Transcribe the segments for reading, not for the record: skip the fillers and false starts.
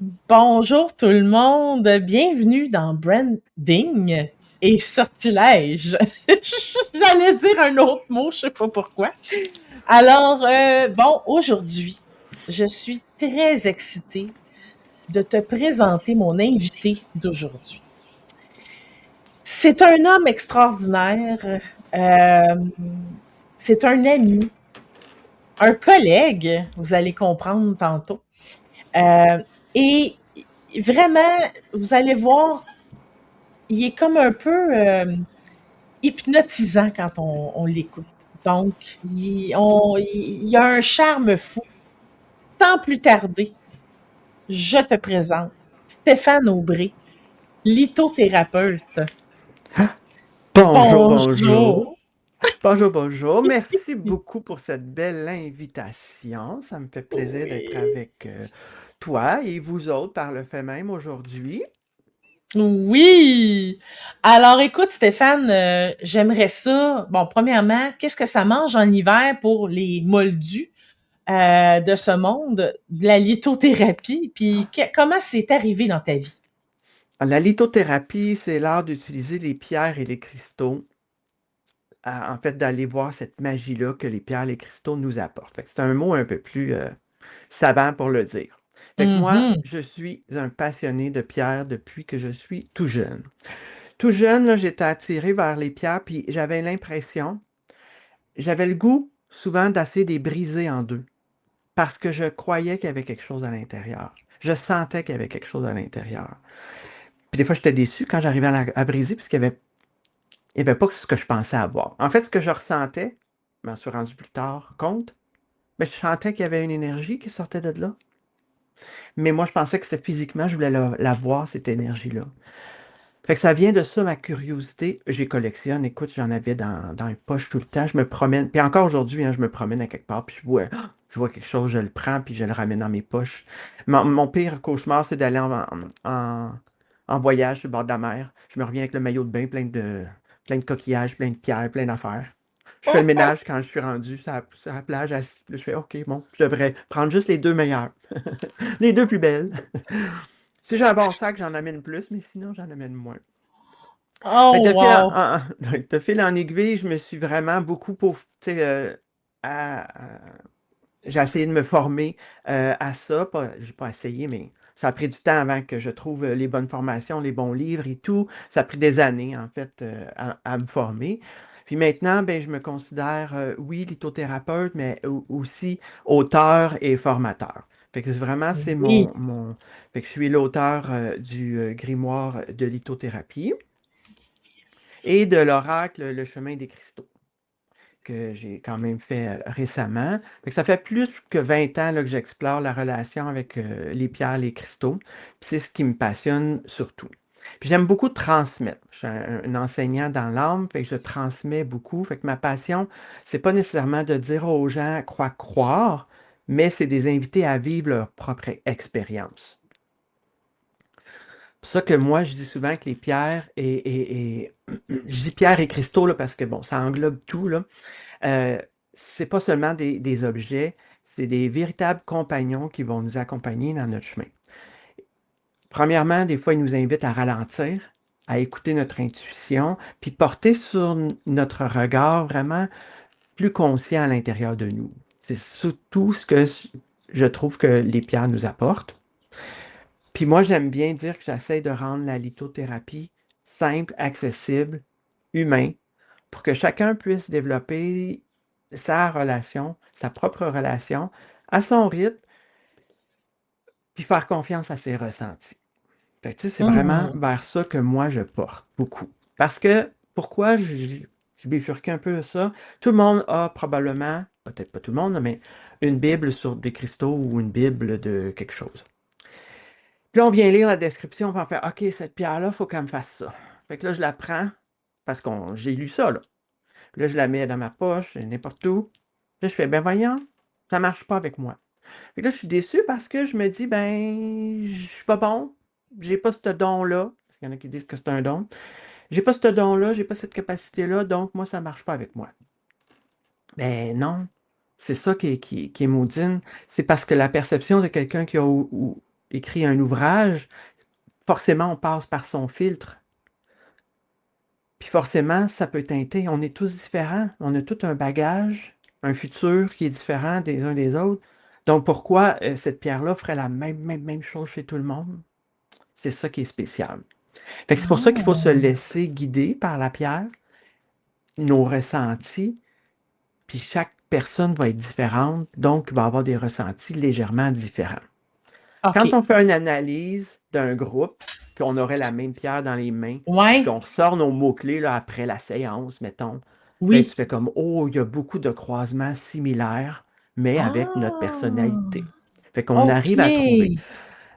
Bonjour tout le monde, bienvenue dans Branding et Sortilège. J'allais dire un autre mot, je sais pas pourquoi. Alors, aujourd'hui, je suis très excitée de te présenter mon invité d'aujourd'hui. C'est un homme extraordinaire, c'est un ami, un collègue, vous allez comprendre tantôt. Euh, et vraiment, vous allez voir, il est comme un peu hypnotisant quand on l'écoute. Donc, il a un charme fou. Sans plus tarder, je te présente Stéphane Aubry, lithothérapeute. Bonjour, bonjour. Bonjour! Bonjour, bonjour. Merci beaucoup pour cette belle invitation. Ça me fait plaisir d'être Oui. avec toi et vous autres par le fait même aujourd'hui. Oui! Alors écoute, Stéphane, j'aimerais ça. Bon, premièrement, qu'est-ce que ça mange en hiver pour les moldus de ce monde, de la lithothérapie, puis comment c'est arrivé dans ta vie? La lithothérapie, c'est l'art d'utiliser les pierres et les cristaux, en fait, d'aller voir cette magie-là que les pierres et les cristaux nous apportent. Fait que c'est un mot un peu plus savant pour le dire. Fait que moi, Mhm. je suis un passionné de pierres depuis que je suis tout jeune. Tout jeune, là, j'étais attiré vers les pierres, puis j'avais le goût souvent d'essayer de les briser en deux, parce que je croyais qu'il y avait quelque chose à l'intérieur. Je sentais qu'il y avait quelque chose à l'intérieur. Puis des fois, j'étais déçu quand j'arrivais à briser, parce qu'il y avait pas ce que je pensais avoir. En fait, ce que je ressentais, je m'en suis rendu plus tard compte, mais je sentais qu'il y avait une énergie qui sortait de là. Mais moi, je pensais que c'était physiquement, je voulais la voir, cette énergie-là. Fait que ça vient de ça, ma curiosité. J'y collectionne. Écoute, j'en avais dans les poches tout le temps. Je me promène. Puis encore aujourd'hui, hein, je me promène à quelque part, puis je vois quelque chose, je le prends, puis je le ramène dans mes poches. Mon pire cauchemar, c'est d'aller en- en voyage sur le bord de la mer. Je me reviens avec le maillot de bain plein de coquillages, plein de pierres, plein d'affaires. Je fais le ménage quand je suis rendu sur la plage assis. Puis là, je fais OK, bon, je devrais prendre juste les deux meilleures. Les deux plus belles. Si j'ai un bon sac, j'en amène plus, mais sinon, j'en amène moins. Fait que Oh, wow! de fil en aiguille, je me suis vraiment beaucoup tu sais, j'ai essayé de me former à ça. J'ai pas essayé, mais ça a pris du temps avant que je trouve les bonnes formations, les bons livres et tout. Ça a pris des années, en fait, à me former. Puis maintenant, ben, je me considère, oui, lithothérapeute, mais aussi auteur et formateur. Fait que vraiment, c'est Oui. Fait que je suis l'auteur du grimoire de lithothérapie et de l'oracle Le chemin des cristaux, que j'ai quand même fait récemment. Fait que ça fait plus que 20 ans là, que j'explore la relation avec les pierres, les cristaux. Puis c'est ce qui me passionne surtout. Puis j'aime beaucoup transmettre. Je suis un enseignant dans l'âme, fait que je transmets beaucoup. Fait que ma passion, c'est pas nécessairement de dire aux gens quoi croire, mais c'est des inviter à vivre leur propre expérience. C'est pour ça que moi, je dis souvent que les pierres je dis pierres et cristaux là, parce que bon, ça englobe tout, là. Euh, c'est pas seulement des objets, c'est des véritables compagnons qui vont nous accompagner dans notre chemin. Premièrement, des fois, ils nous invitent à ralentir, à écouter notre intuition, puis porter sur notre regard vraiment plus conscient à l'intérieur de nous. C'est surtout ce que je trouve que les pierres nous apportent. Puis moi, j'aime bien dire que j'essaie de rendre la lithothérapie simple, accessible, humain, pour que chacun puisse développer sa relation, sa propre relation, à son rythme, puis faire confiance à ses ressentis. Fait que, tu sais, c'est vraiment Mhm. vers ça que moi je porte beaucoup. Parce que, pourquoi je bifurque un peu ça? Tout le monde a probablement, peut-être pas tout le monde, mais une Bible sur des cristaux ou une Bible de quelque chose. Puis là, on vient lire la description, puis on fait OK, cette pierre-là, il faut qu'elle me fasse ça. Fait que là, je la prends, parce que j'ai lu ça, là. Puis là, je la mets dans ma poche, n'importe où. Là, je fais, ben voyons, ça marche pas avec moi. Fait que là, je suis déçu parce que je me dis, ben, je suis pas bon, j'ai pas ce don-là. Parce qu'il y en a qui disent que c'est un don. J'ai pas ce don-là, j'ai pas cette capacité-là, donc moi, ça marche pas avec moi. Ben non, c'est ça qui est maudine. C'est parce que la perception de quelqu'un qui a écrit un ouvrage, forcément, on passe par son filtre. Puis forcément, ça peut teinter. On est tous différents. On a tout un bagage, un futur qui est différent des uns des autres. Donc pourquoi cette pierre-là ferait la même chose chez tout le monde? C'est ça qui est spécial. Fait que c'est pour ça qu'il faut se Ah. laisser guider par la pierre, nos ressentis, puis chaque personne va être différente, donc va avoir des ressentis légèrement différents. Quand OK. on fait une analyse d'un groupe, qu'on aurait la même pierre dans les mains, puis Ouais. on ressort nos mots-clés là, après la séance, mettons, ben, tu Oui. fais comme, oh, il y a beaucoup de croisements similaires, mais avec notre Ah! personnalité. Fait qu'on arrive à trouver. OK.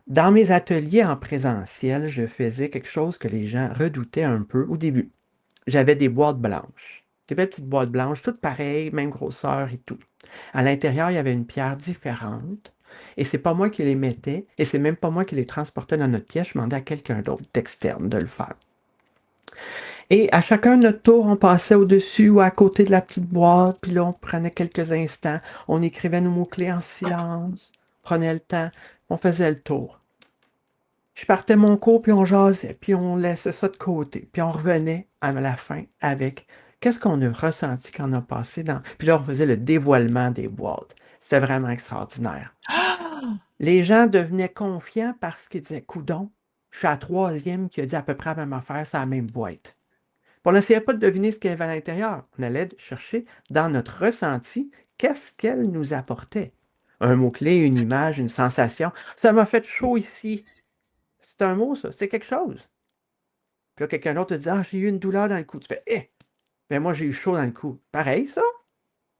Dans mes ateliers en présentiel, je faisais quelque chose que les gens redoutaient un peu au début. J'avais des boîtes blanches. Des belles petites boîtes blanches, toutes pareilles, même grosseur et tout. À l'intérieur, il y avait une pierre différente. Et c'est pas moi qui les mettais, et c'est même pas moi qui les transportais dans notre pièce. Je demandais à quelqu'un d'autre d'externe de le faire. Et à chacun de notre tour, on passait au-dessus ou à côté de la petite boîte, puis là, on prenait quelques instants, on écrivait nos mots-clés en silence, prenait le temps, on faisait le tour. Je partais mon cours, puis on jasait, puis on laissait ça de côté, puis on revenait à la fin avec qu'est-ce qu'on a ressenti quand on a passé dans. Puis là, on faisait le dévoilement des boîtes. C'était vraiment extraordinaire. Ah! Les gens devenaient confiants parce qu'ils disaient, coudon, je suis la troisième qui a dit à peu près la même affaire, c'est la même boîte. Puis on n'essayait pas de deviner ce qu'il y avait à l'intérieur. On allait chercher dans notre ressenti qu'est-ce qu'elle nous apportait. Un mot-clé, une image, une sensation. Ça m'a fait chaud ici. C'est un mot, ça. C'est quelque chose. Puis là, quelqu'un d'autre te dit, ah, j'ai eu une douleur dans le cou. Tu fais, eh, ben moi, j'ai eu chaud dans le cou. Pareil, ça.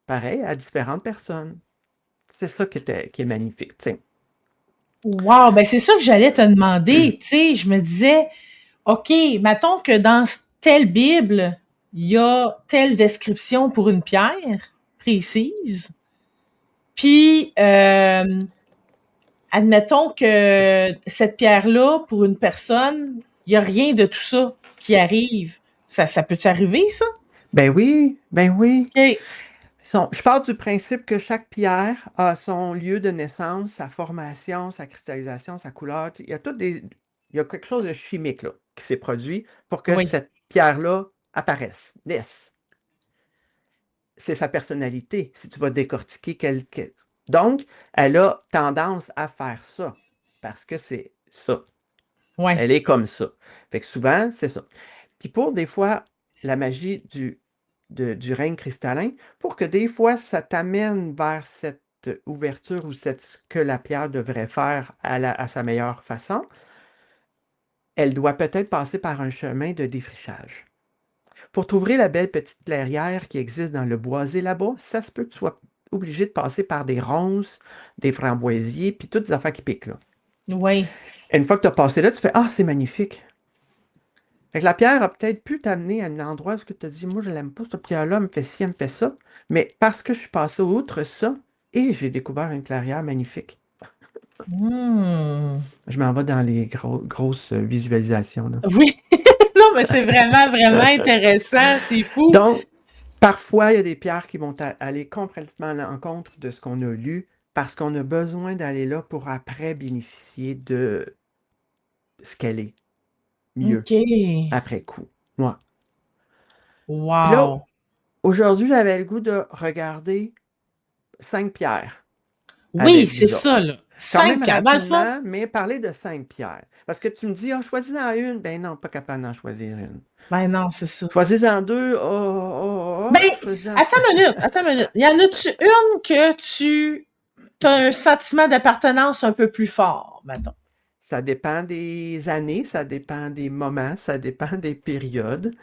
Pareil à différentes personnes. C'est ça qui est magnifique, tu sais. Wow! Ben, c'est ça que j'allais te demander. Tu sais, je me disais, OK, mettons que dans telle Bible, il y a telle description pour une pierre précise. Puis, admettons que cette pierre-là, pour une personne, il n'y a rien de tout ça qui arrive. Ça peut-tu arriver, ça? Ben oui, ben oui. OK. Je pars du principe que chaque pierre a son lieu de naissance, sa formation, sa cristallisation, sa couleur. Il y a il y a quelque chose de chimique là, qui s'est produit pour que Oui. cette pierre-là apparaisse, naisse. C'est sa personnalité, si tu vas décortiquer quelque. Donc, elle a tendance à faire ça, parce que c'est ça. Ouais. Elle est comme ça. Fait que souvent, c'est ça. Puis pour des fois, la magie du règne cristallin, pour que des fois, ça t'amène vers cette ouverture ou ce que la pierre devrait faire à sa meilleure façon, elle doit peut-être passer par un chemin de défrichage. Pour t'ouvrir la belle petite clairière qui existe dans le boisé là-bas, ça se peut que tu sois obligé de passer par des ronces, des framboisiers, puis toutes les affaires qui piquent là. Oui. Et une fois que tu as passé là, tu fais ah, c'est magnifique. Fait que la pierre a peut-être pu t'amener à un endroit où tu te dis, moi, je l'aime pas, cette pierre-là, elle me fait ci, elle me fait ça. Mais parce que je suis passé outre ça, et j'ai découvert une clairière magnifique. Hmm. Je m'en vais dans les grosses visualisations, là. Oui. Non, mais c'est vraiment, vraiment intéressant. C'est fou. Donc, parfois, il y a des pierres qui vont aller complètement à l'encontre de ce qu'on a lu parce qu'on a besoin d'aller là pour après bénéficier de ce qu'elle est mieux OK. après coup. Moi. Puis là, Wow. aujourd'hui, j'avais le goût de regarder 5 pierres Oui, avec c'est vous ça, autres. là. Quand même 5 pierres. Dans le fond, rapidement, mais parler de 5 pierres. Parce que tu me dis, ah, choisis-en une. Ben non, pas capable d'en choisir une. ben non, c'est ça. Choisis-en deux. Oh, oh, oh, Ben, oh, choisis-en attends trois. une minute, attends une minute. Y en a-tu une que tu as un sentiment d'appartenance un peu plus fort, mettons? Ça dépend des années, ça dépend des moments, ça dépend des périodes.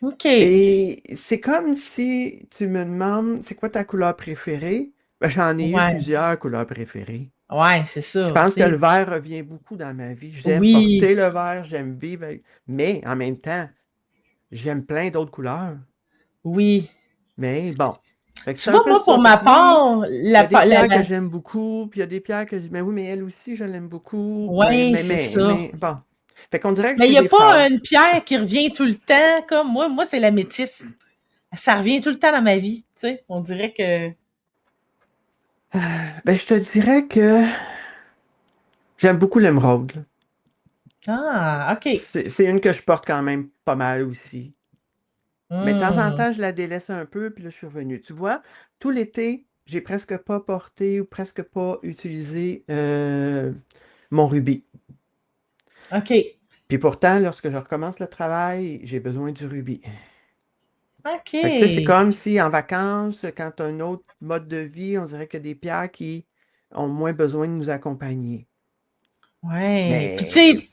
OK. Et c'est comme si tu me demandes, c'est quoi ta couleur préférée? Ben, j'en ai eu Ouais. plusieurs couleurs préférées. Ouais, c'est Je ça, tu pense que le sais. vert revient beaucoup dans ma vie. J'aime Oui. porter le vert, j'aime vivre avec. Mais en même temps, j'aime plein d'autres couleurs. Oui. Mais bon. Fait que Tu c'est un vois, peu moi, pour ça. Fait ma que oui, part, il y a des pierres que la... j'aime beaucoup, puis il y a des pierres que je dis, mais oui, mais elle aussi, je l'aime beaucoup. Ouais, c'est ça. Bon. Fait qu'on dirait que Mais il c'est n'y a des pas une phases. pierre qui revient tout le temps, comme moi, c'est l'améthyste. Ça revient tout le temps dans ma vie, tu sais. On dirait que... Ben, je te dirais que J'aime beaucoup l'émeraude. Ah, OK. C'est une que je porte quand même pas mal aussi. Mais de temps en Hmm. temps, je la délaisse un peu, puis là, je suis revenue. Tu vois, tout l'été, j'ai presque pas porté ou presque pas utilisé mon rubis. OK. Puis pourtant, lorsque je recommence le travail, j'ai besoin du rubis. Fait que tu sais, c'est OK. comme si en vacances, quand tu as un autre mode de vie, on dirait qu'il y a des pierres qui ont moins besoin de nous accompagner. Ouais. Puis tu Mais sais,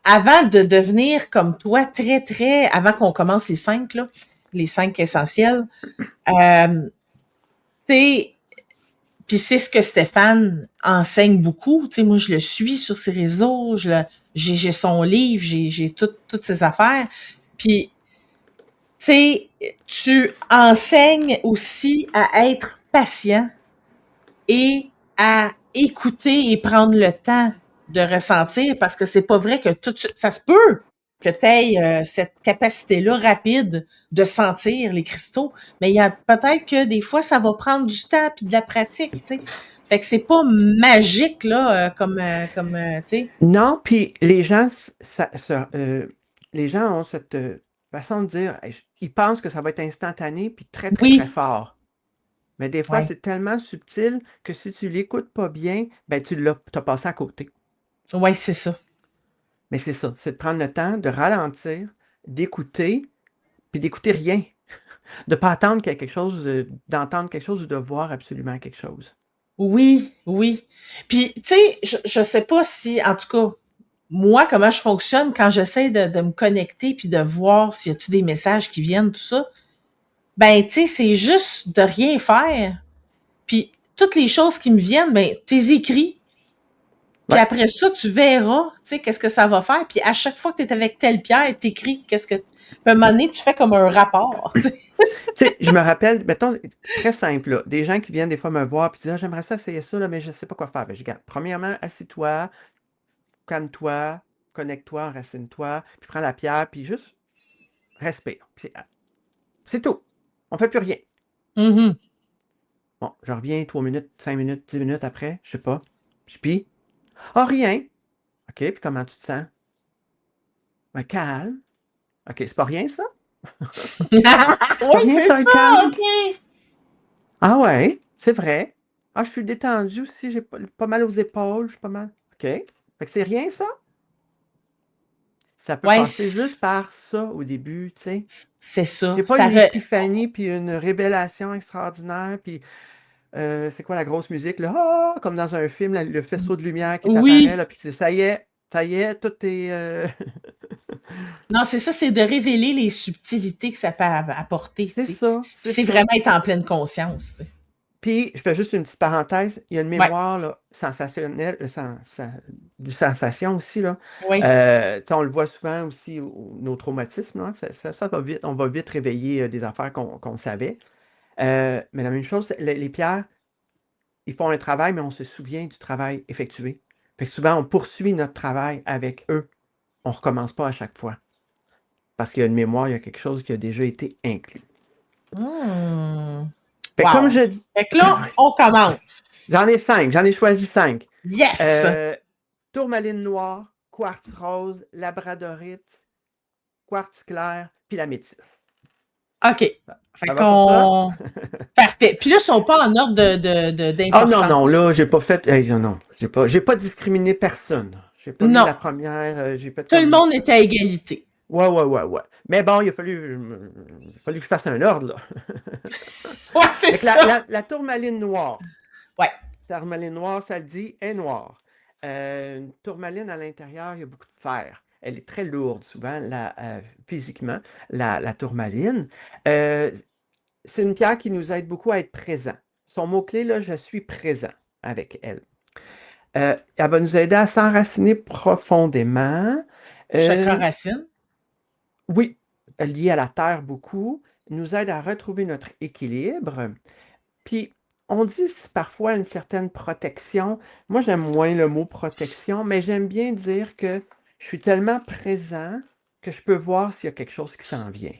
avant de devenir comme toi, très, très, avant qu'on commence les 5 essentiels, tu sais, puis c'est ce que Stéphane enseigne beaucoup. Tu sais, moi, je le suis sur ses réseaux, j'ai son livre, j'ai toutes ses affaires. Puis, tu sais, tu enseignes aussi à être patient et à écouter et prendre le temps de ressentir parce que c'est pas vrai que tout de suite, ça se peut que tu aies cette capacité-là rapide de sentir les cristaux, mais il y a peut-être que des fois, ça va prendre du temps puis de la pratique, tu sais. Fait que c'est pas magique, là, tu sais. non, puis les gens, les gens ont cette façon de dire, ils pensent que ça va être instantané, puis très, très, très Oui, fort. Mais des fois, ouais, c'est tellement subtil que si tu l'écoutes pas bien, ben t'as passé à côté. ouais, c'est ça. Mais c'est ça, c'est de prendre le temps de ralentir, d'écouter, puis d'écouter rien. De pas attendre qu'il y ait quelque chose, d'entendre quelque chose ou de voir absolument quelque chose. Oui, oui. Puis, tu sais, je sais pas si, en tout cas, moi, comment je fonctionne quand j'essaie de me connecter puis de voir s'il y a-tu des messages qui viennent, tout ça. Ben, tu sais, c'est juste de rien faire. Puis, toutes les choses qui me viennent, ben, tu les écris. Puis Ouais. après ça, tu verras, tu sais, qu'est-ce que ça va faire. Puis à chaque fois que tu es avec telle pierre, t'écris qu'est-ce que... Puis à un moment donné, tu fais comme un rapport, tu sais. Tu sais, je me rappelle, mettons, très simple, là, des gens qui viennent des fois me voir et disent: ah, j'aimerais ça essayer ça, là, mais je ne sais pas quoi faire. Ben, je dis, regarde, premièrement, assis-toi, calme-toi, connecte-toi, enracine-toi, puis prends la pierre, puis juste respire. Puis, c'est tout. On fait plus rien. Mhm. Bon, je reviens 3 minutes, 5 minutes, 10 minutes après, je sais pas. Je pis. Ah, rien. OK, puis comment tu te sens? Ben, calme. OK, c'est pas rien, ça? C'est pas Oui, rien, c'est ça, être ça, calme? OK. Ah ouais, c'est vrai. Ah, je suis détendu aussi, j'ai pas mal aux épaules, je suis pas mal. OK. Fait que c'est rien, ça? Ça peut Ouais, passer juste par ça au début, tu sais. c'est ça. C'est pas une épiphanie puis une révélation extraordinaire, puis c'est quoi la grosse musique, là? Ah, comme dans un film, le faisceau de lumière qui t'apparaît, Oui. là, puis ça y est, tout est. Non, c'est ça, c'est de révéler les subtilités que ça peut apporter, tu C'est sais. ça, Puis c'est c'est ça. vraiment être en pleine conscience, tu sais. Puis, je fais juste une petite parenthèse, il y a une Ouais, mémoire là, sensationnelle, du sensation aussi, là. oui. Tu sais, on le voit souvent aussi, nos traumatismes, là, ça va vite, on va vite réveiller des affaires qu'on savait. Mais la même chose, les pierres, ils font un travail, mais on se souvient du travail effectué. Fait que souvent, on poursuit notre travail avec eux. On recommence pas à chaque fois. Parce qu'il y a une mémoire, il y a quelque chose qui a déjà été inclus. Hmm. Fait que comme Wow. je dis, Fait que là, on commence. j'en ai 5, j'en ai choisi 5. Yes! Euh, Tourmaline noire, quartz rose, labradorite, quartz clair, puis la métisse. OK. Fait Ça va pour ça? qu'on... Parfait. Puis là, ils sont pas en ordre Ah non, non, d'importance. là, j'ai pas fait. Non, non, j'ai pas discriminé personne. J'ai pas mis Non. la première, j'ai fait Tout le comme. monde est à égalité. Ouais, ouais, ouais, ouais. Mais bon, il a fallu que je fasse un ordre, là. Ouais, c'est Fait que ça. la tourmaline noire. Ouais. La tourmaline noire, ça le dit, est noire. Une tourmaline à l'intérieur, il y a beaucoup de fer. Elle est très lourde, souvent, physiquement, la tourmaline. Euh, c'est une pierre qui nous aide beaucoup à être présent. Son mot-clé, là, je suis présent avec elle. Elle va nous aider à s'enraciner profondément. Chakra Euh, racine. oui, lié à la terre beaucoup, nous aide à retrouver notre équilibre. Puis, on dit parfois une certaine protection. Moi, j'aime moins le mot protection, mais j'aime bien dire que je suis tellement présent que je peux voir s'il y a quelque chose qui s'en vient.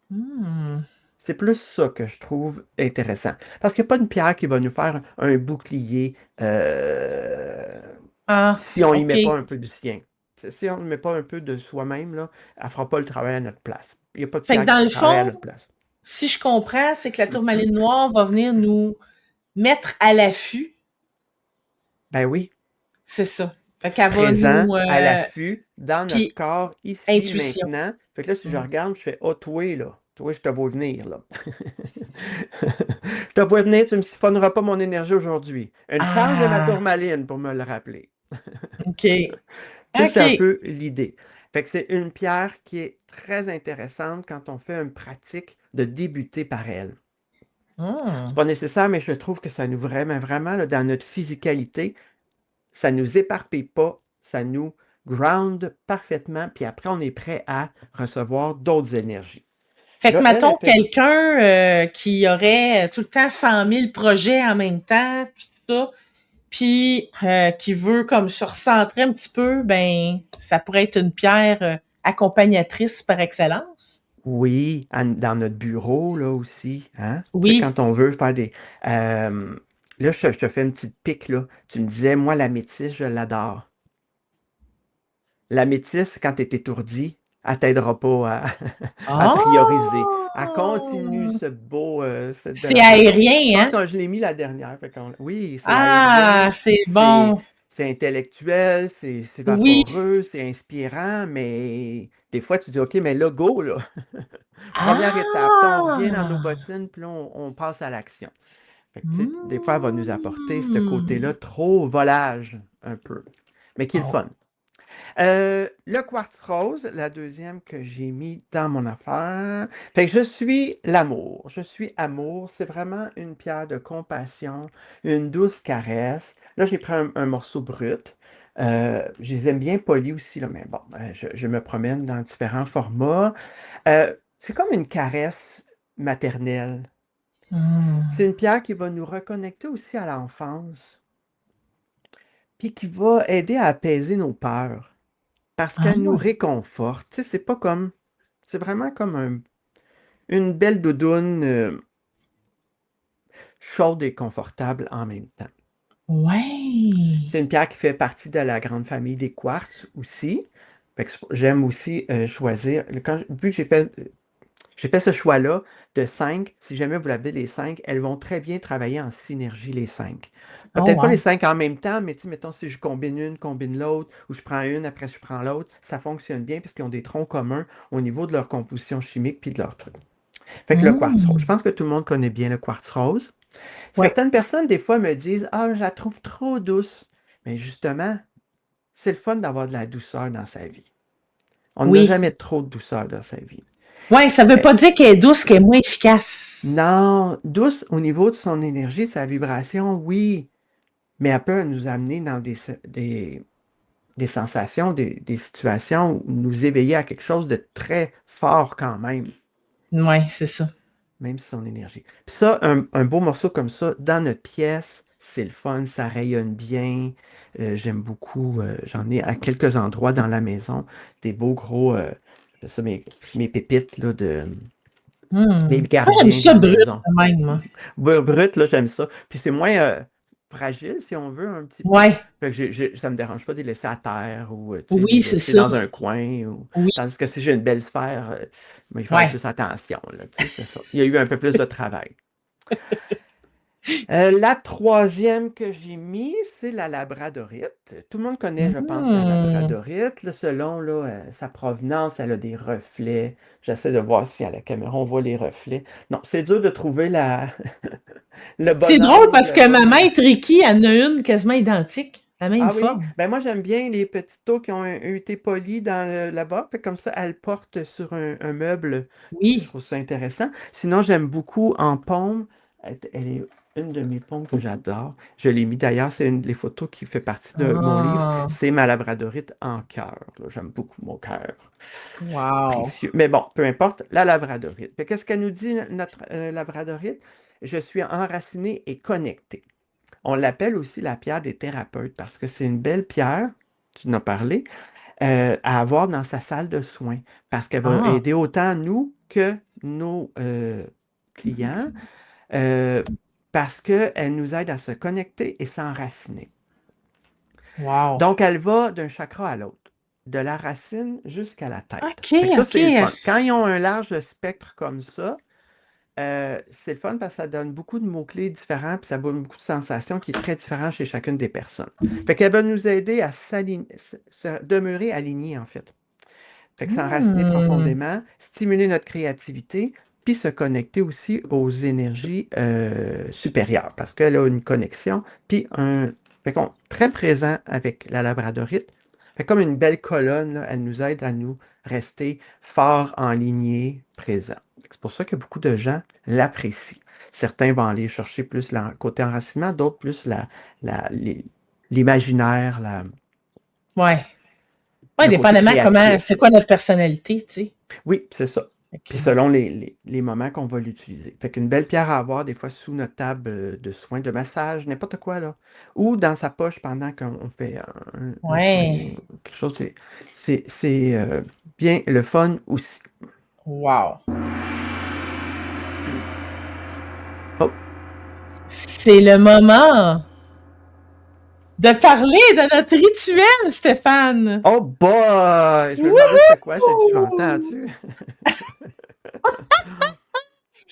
Hmm. C'est plus ça que je trouve intéressant. Parce qu'il n'y a pas une pierre qui va nous faire un bouclier Ah, si on y met pas OK. un peu du sien. Si on ne met pas un peu de soi-même, là, elle ne fera pas le travail à notre place. Il n'y a pas de Fait que pierre dans qui le travaille à fond, notre place. si je comprends, c'est que la tourmaline noire va venir nous mettre à l'affût. Ben oui, C'est ça. Fait qu'elle va présent, nous... à l'affût, dans notre puis corps, ici, intuition. maintenant. Fait que là, si je Mm. regarde, je fais, oh, toi, là, toi, je te vois venir, là. Je te vois venir, tu ne me siphonneras pas mon énergie aujourd'hui. Une charge de ma Ah, tourmaline pour me le rappeler. OK. Tu sais, c'est un OK. peu l'idée. Fait que c'est une pierre qui est très intéressante quand on fait une pratique de débuter par elle. C'est Hmm. pas nécessaire, mais je trouve que ça nous vraiment, vraiment, là, dans notre physicalité, ça nous éparpille pas, ça nous ground parfaitement, puis après, on est prêt à recevoir d'autres énergies. Fait que, Là, elle, mettons, elle fait. quelqu'un qui aurait tout le temps 100 000 projets en même temps, tout ça, puis qui veut comme se recentrer un petit peu, ben, ça pourrait être une pierre accompagnatrice par excellence. Oui, dans notre bureau, là aussi, hein? Tu sais, Oui. quand on veut faire des. Là, je te fais une petite pique, là. Tu me disais, moi, la métisse, je l'adore. La métisse, quand tu es étourdi, elle t'aidera pas à, à prioriser. Elle continue Oh! cette belle C'est affaire-là. Je aérien, pense hein? que je l'ai mis la dernière. Oui, c'est Ah, aérien, c'est c'est bon. c'est intellectuel, c'est Oui. vaporeux, c'est inspirant, mais des fois, tu dis, OK, mais là, go, là. Première étape, tu sais, on revient dans nos Ah! bottines, puis là, on passe à l'action. Fait que, tu sais, des fois, elle va nous apporter ce côté-là Hmm. trop volage, un peu, mais qui est le Oh. fun. Le quartz rose, la deuxième que j'ai mis dans mon affaire. Fait que je suis l'amour. Je suis amour. C'est vraiment une pierre de compassion, une douce caresse. Là, j'ai pris un morceau brut. Je les aime bien polis aussi, là, mais bon, je me promène dans différents formats. C'est comme une caresse maternelle. C'est Hmm. une pierre qui va nous reconnecter aussi à l'enfance, puis qui va aider à apaiser nos peurs. Parce qu'elle nous Ah. réconforte. Tu sais, c'est pas comme. C'est vraiment comme une belle doudoune chaude et confortable en même temps. Ouais. C'est une pierre qui fait partie de la grande famille des quartz aussi. Fait que j'aime aussi choisir. Vu que j'ai fait ce choix-là de 5, si jamais vous l'avez les 5, elles vont très bien travailler en synergie, les 5. Oh, Peut-être pas les wow. 5 en même temps, mais tu sais, mettons, si je combine une, combine l'autre, ou je prends une, après je prends l'autre, ça fonctionne bien parce qu'ils ont des troncs communs au niveau de leur composition chimique puis de leur truc. Fait que le quartz rose, je Hmm. pense que tout le monde connaît bien le quartz rose. Ouais. Certaines personnes, des fois, me disent, ah, je la trouve trop douce. Mais justement, c'est le fun d'avoir de la douceur dans sa vie. On n'a Oui. jamais trop de douceur dans sa vie. Ouais, ça veut Eh, pas dire qu'elle est douce, qu'elle est moins efficace. Non, douce au niveau de son énergie, sa vibration, oui, mais elle peut nous amener dans des sensations, des situations où nous éveiller à quelque chose de très fort quand Ouais, c'est ça. même si son énergie. Puis ça, un beau morceau comme ça, dans notre pièce, c'est le fun, ça rayonne bien. J'aime beaucoup, j'en ai à quelques endroits dans la maison, des beaux gros, j'appelle ça mes pépites là, mes Moi, j'aime gardiens de ça la brut maison. de même, moi. Brut, là, j'aime ça. Puis c'est moins fragile, si on veut, un petit peu. Ouais. Fait que ça me dérange pas de les laisser à terre ou tu sais, les Oui, c'est laisser ça. dans un coin. Oui. Tandis que si j'ai une belle sphère, il faut faire Ouais. plus attention. Là, tu sais, c'est ça. Il y a eu un peu plus de travail. La troisième que j'ai mis, c'est la labradorite. Tout le monde connaît, je pense, la Hmm. labradorite. Là, selon là, sa provenance, elle a des reflets. J'essaie de voir si à la caméra on voit les reflets. Non, c'est dur de trouver le C'est bon drôle angle, parce le que ma bon. maître Ricky en a une quasiment identique, la même Ah oui, forme. ben moi j'aime bien les petits taux qui ont été polis là-bas. Fait que comme ça, elle porte sur un meuble. Je Oui. trouve ça intéressant. Sinon, j'aime beaucoup en paume. Elle est une de mes paumes que j'adore. Je l'ai mis d'ailleurs, c'est une des photos qui fait partie de mon livre. Ah. C'est ma labradorite en cœur. Là. J'aime beaucoup mon cœur. Wow. Précieux. Mais bon, peu importe, la labradorite. Fait qu'est-ce qu'elle nous dit, notre labradorite? Je suis enracinée et connectée. On l'appelle aussi la pierre des thérapeutes parce que c'est une belle pierre, tu en as parlé, à avoir dans sa salle de soins parce qu'elle va Ah. aider autant nous que nos clients euh, parce qu'elle nous aide à se connecter et s'enraciner. Wow. Donc, elle va d'un chakra à l'autre, de la racine jusqu'à la tête. OK, Fait que ça, OK. c'est le fun. Quand ils ont un large spectre comme ça, c'est le fun parce que ça donne beaucoup de mots-clés différents, puis ça donne beaucoup de sensations qui est très différent chez chacune des personnes. Fait qu'elle va nous aider à demeurer alignés, en fait. Fait que s'enraciner Hmm. profondément, stimuler notre créativité, puis se connecter aussi aux énergies supérieures, parce qu'elle a une connexion, puis un... Fait qu'on est très présent avec la labradorite. Fait comme une belle colonne, là, elle nous aide à nous rester fort en lignée, présent. C'est pour ça que beaucoup de gens l'apprécient. Certains vont aller chercher plus le côté enracinement, d'autres plus l'imaginaire, Ouais. Ouais, le côté dépendamment comment, créatif. c'est quoi notre personnalité, tu sais. Oui, c'est ça. Puis OK. selon les moments qu'on va l'utiliser. Fait qu'une belle pierre à avoir, des fois sous notre table de soins, de massage, n'importe quoi, là. Ou dans sa poche pendant qu'on fait un soin ou Ouais. quelque chose. C'est bien le fun aussi. Wow. Oh, C'est le moment de parler de notre rituel, Stéphane. oh boy! Je me demandais c'était quoi, j'ai dit, je l'ai Wouhou! entendu.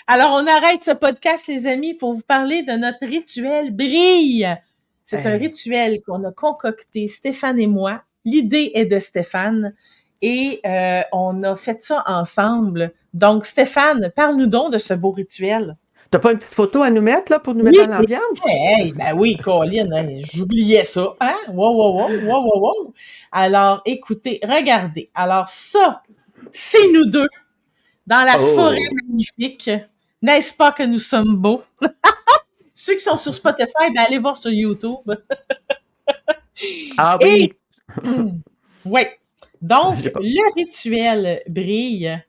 Alors, on arrête ce podcast, les amis, pour vous parler de notre rituel Brille. C'est un Hey, rituel qu'on a concocté, Stéphane et moi. L'idée est de Stéphane et on a fait ça ensemble. Donc, Stéphane, parle-nous donc de ce beau rituel. t'as pas une petite photo à nous mettre, là, pour nous Oui, mettre dans c'est l'ambiance? vrai. Hey, ben oui, Colin, hein, j'oubliais ça. Hein? Wow, wow, wow, wow, wow, wow. Alors, écoutez, regardez. Alors, ça, c'est nous deux dans la forêt Oh! magnifique. N'est-ce pas que nous sommes beaux? Ceux qui sont sur Spotify, ben allez voir sur YouTube. Ah Et, oui! ouais. Je Donc, l'ai pas. le rituel brille.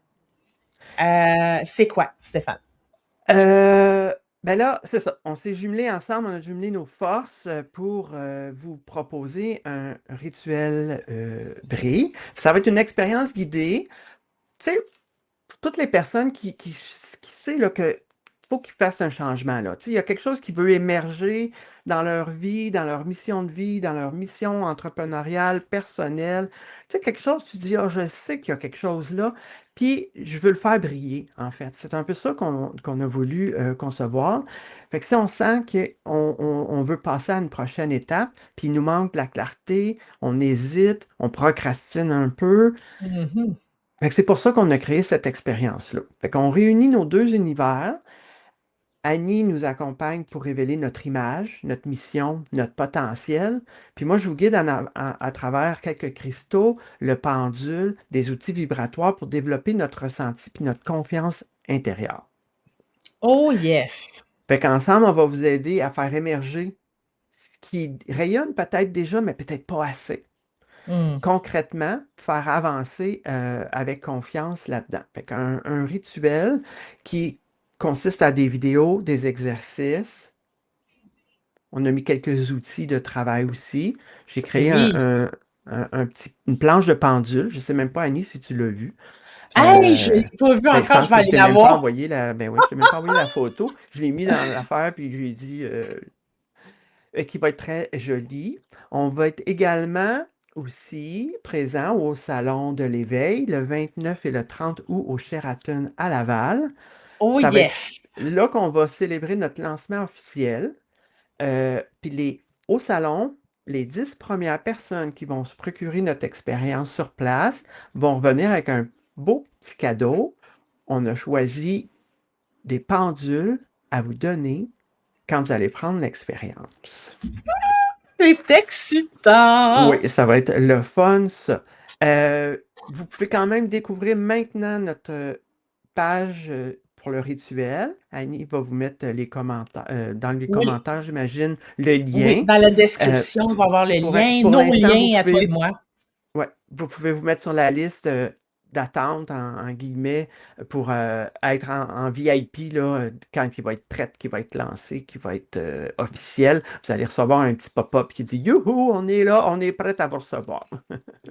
C'est quoi, Stéphane? Euh, ben là, c'est ça. On s'est jumelés ensemble, on a jumelé nos forces pour vous proposer un rituel brille. Ça va être une expérience guidée. Tu sais, pour toutes les personnes qui savent là, que faut qu'ils fassent un changement. Là. Tu sais, il y a quelque chose qui veut émerger dans leur vie, dans leur mission de vie, dans leur mission entrepreneuriale, personnelle. Tu sais, quelque chose, tu dis, ah, je sais qu'il y a quelque chose là, puis je veux le faire briller, en fait. C'est un peu ça qu'on a voulu concevoir. Fait que si on sent qu'on veut passer à une prochaine étape, puis il nous manque de la clarté, on hésite, on procrastine un peu, Mhm. fait que c'est pour ça qu'on a créé cette expérience-là. Fait qu'on réunit nos deux univers. Annie nous accompagne pour révéler notre image, notre mission, notre potentiel. Puis moi, je vous guide à travers quelques cristaux, le pendule, des outils vibratoires pour développer notre ressenti puis notre confiance intérieure. Oh yes. Fait qu'ensemble, on va vous aider à faire émerger ce qui rayonne peut-être déjà, mais peut-être pas assez. Mm. Concrètement, faire avancer avec confiance là-dedans. Fait qu'un un rituel qui consiste à des vidéos, des exercices. On a mis quelques outils de travail aussi. J'ai créé Oui. une planche de pendule. Je ne sais même pas, Annie, si tu l'as vu. Hey, je Euh, l'ai pas vu ben, je encore, je pense vais que je aller t'ai la même pas voir. envoyé ben oui, je t'ai même pas envoyé la photo. Je l'ai mis dans l'affaire, puis je lui ai dit qui va être très joli. On va être également aussi présent au Salon de l'Éveil le 29 et le 30 août au Sheraton à Laval. Oh Ça va être yes. là qu'on va célébrer notre lancement officiel. Puis au salon, les 10 premières personnes qui vont se procurer notre expérience sur place vont revenir avec un beau petit cadeau. On a choisi des pendules à vous donner quand vous allez prendre l'expérience. C'est excitant. Oui, ça va être le fun, ça. Vous pouvez quand même découvrir maintenant notre page pour le rituel. Annie va vous mettre les commentaires, dans les Oui. commentaires, j'imagine, le Oui, lien. dans la Euh, description, il va y avoir le lien, pour nos l'instant, liens à toi et moi. ouais, vous pouvez vous mettre sur la liste d'attente, en guillemets, pour être en VIP là, quand il va être prêt, qui va être lancé, qui va être officiel. Vous allez recevoir un petit pop-up qui dit Youhou, on est là, on est prêt à vous recevoir.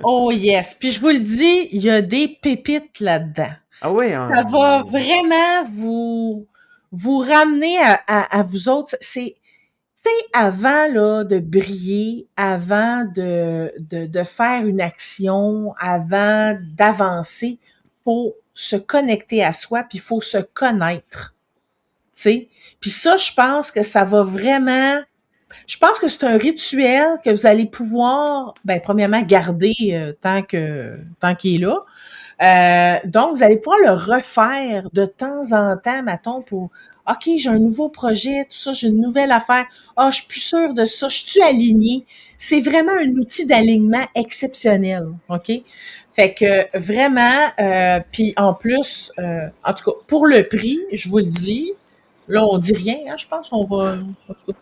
Oh yes. Puis je vous le dis, il y a des pépites là-dedans. Ah oui, Ça va vraiment vous ramener à vous autres. avant là, de briller, avant de faire une action, avant d'avancer, faut se connecter à soi, puis il faut se connaître. Tu sais. Puis ça, je pense que ça va vraiment. Je pense que c'est un rituel que vous allez pouvoir, ben, premièrement, garder tant qu'il est là. Donc, vous allez pouvoir le refaire de temps en temps, mettons, pour OK, j'ai un nouveau projet, tout ça, j'ai une nouvelle affaire. Ah, je suis plus sûre de ça, je suis alignée. C'est vraiment un outil d'alignement exceptionnel, OK? Fait que vraiment, puis en plus, en tout cas, pour le prix, je vous le dis, là, on dit rien, hein, je pense, en tout cas, Je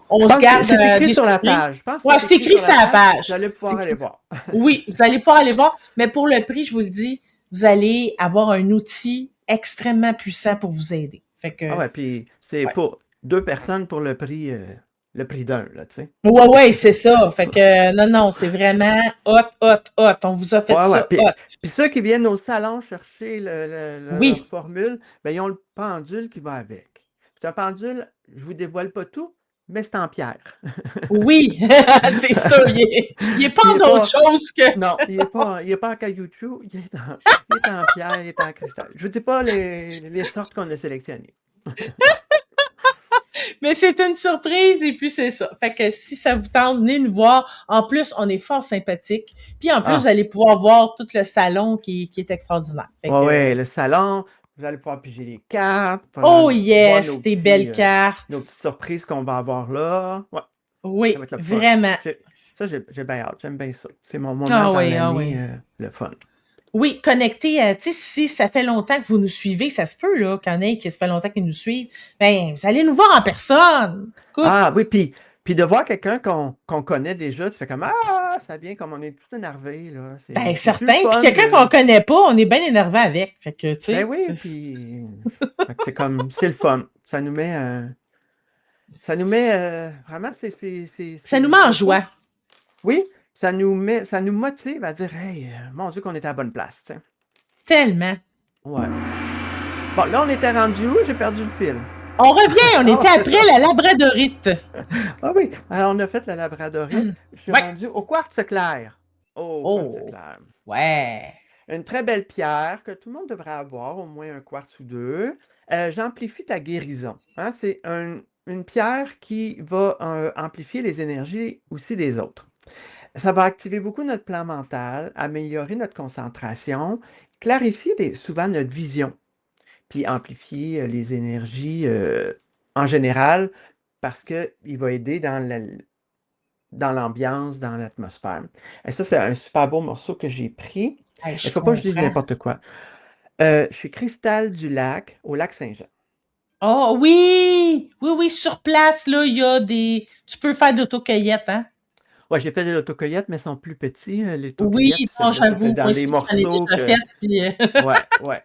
on se pense que garde c'est écrit des sur la surprises. page. Je pense que Ouais, c'est c'est écrit écrit sur la sur la page. Vous page. allez C'est pouvoir aller écrit. voir. Oui, vous allez pouvoir aller voir, mais pour le prix, je vous le dis, vous allez avoir un outil extrêmement puissant pour vous aider. Fait Ah que, ouais, puis c'est ouais. pour 2 personnes pour le prix d'un, là, tu sais. Ouais, ouais, c'est ça. Fait que, non, non, c'est vraiment hot, hot, hot. On vous a fait Ouais, ouais. ça hot. Puis ceux qui viennent au salon chercher leur Oui, formule, ben, ils ont le pendule qui va avec. Puis un pendule, je vous dévoile pas tout, mais c'est en pierre. oui, c'est ça. Il est pas Il en est d'autre pas. chose que. Non, il est pas en caoutchouc, il est en pierre, il est en cristal. Je vous dis pas les sortes qu'on a sélectionnées. Mais c'est une surprise et puis c'est ça. Fait que si ça vous tente, venez nous voir. En plus, on est fort sympathique. Puis en plus, vous Ah, allez pouvoir voir tout le salon qui est extraordinaire. Fait ouais, que, ouais, le salon, vous allez pouvoir piger les cartes, oh voir yes, tes belles nos cartes. petites surprises qu'on va avoir là. Ouais, ça va Oui, être le fun. vraiment. J'ai bien hâte, j'aime bien ça. C'est mon moment Ah dans oui, ah l'année, oui. le fun. Oui, connecté à, tu sais, si ça fait longtemps que vous nous suivez, ça se peut, là, qu'il y en ait qui ça fait longtemps qu'ils nous suivent, ben, vous allez nous voir en personne. Écoute, Ah oui, puis de voir quelqu'un qu'on connaît déjà, tu fais comme Ah, ça vient comme on est tout énervé, là. ben, C'est plus le certain. Puis fun quelqu'un qu'on de. connaît pas, on est bien énervé avec. Fait que, tu Ben sais, oui, puis fait que c'est le fun. Ça nous met vraiment, ça nous met en je trouve, joie. oui, ça nous motive à dire, hey, mon Dieu, qu'on est à la bonne place, tu sais. Tellement. Ouais. Bon, là, on était rendu où? J'ai perdu le fil. On revient, on Ah, était c'est après ça. la labradorite. Ah oui, alors on a fait la labradorite. Je suis Ouais. rendu au quartz clair. Oh, quartz Oh, clair. ouais. Une très belle pierre que tout le monde devrait avoir, au moins un quartz ou deux. J'amplifie ta guérison. Hein. C'est une pierre qui va amplifier les énergies aussi des autres. Ça va activer beaucoup notre plan mental, améliorer notre concentration, clarifier souvent notre vision, puis amplifier les énergies en général parce qu'il va aider dans l'ambiance, dans l'atmosphère. Et ça, c'est un super beau morceau que j'ai pris. Hey, Il ne je faut pas que je dise comprends. n'importe quoi. Chez Cristal du Lac, au lac Saint-Jean. Oh, oui! Oui, oui, sur place, là, il y a des. Tu peux faire de l'autocueillette, hein? Ouais, j'ai fait des autocueillettes, mais elles sont plus petits. Les Oui, autocueillettes, non, celles-là, c'était j'avoue, dans moi des aussi, j'en ai morceaux déjà que. fait, puis Ouais, ouais.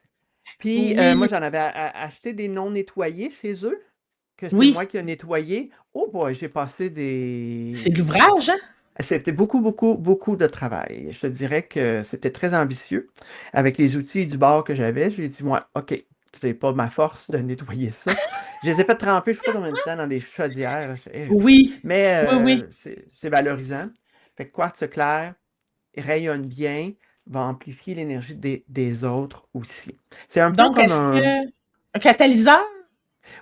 Puis, moi, oui, j'en avais acheté des non nettoyés chez eux, que c'est moi oui, qui ai nettoyé. Oh boy, j'ai passé c'est de des. l'ouvrage, hein? C'était beaucoup, beaucoup, beaucoup de travail. Je te dirais que c'était très ambitieux. Avec les outils du bord que j'avais, j'ai dit, moi, OK, c'est pas ma force de nettoyer ça. Je les ai fait tremper, je sais pas combien de temps, dans des chaudières. Oui, Mais oui, oui. c'est valorisant. Fait que quartz clair rayonne bien, va amplifier l'énergie des autres aussi. C'est un peu Donc, comme est-ce un. que un catalyseur?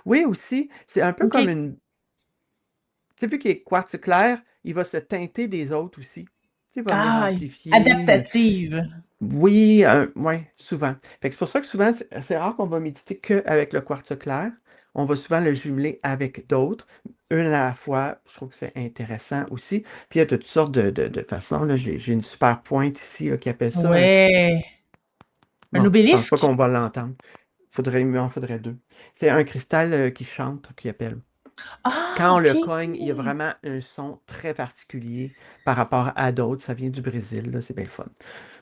Oui, aussi, c'est un peu OK. comme une. Tu sais, vu qu'il est quartz clair, il va se teinter des autres aussi. Tu sais, il va venir Ah, amplifier. adaptative. Oui, ouais, souvent. Fait que c'est pour ça que souvent, c'est rare qu'on va méditer qu'avec le quartz clair. On va souvent le jumeler avec d'autres, une à la fois. Je trouve que c'est intéressant aussi. Puis il y a toutes sortes de façons. Là. J'ai une super pointe ici là, qui appelle ça un. Ouais. Un Bon, je pense pas obélisque? qu'on va l'entendre. Il en faudrait deux. C'est un cristal qui chante, qui appelle. Ah, Quand on le OK. cogne, il y a vraiment un son très particulier par rapport à d'autres. Ça vient du Brésil, là, c'est bien le fun.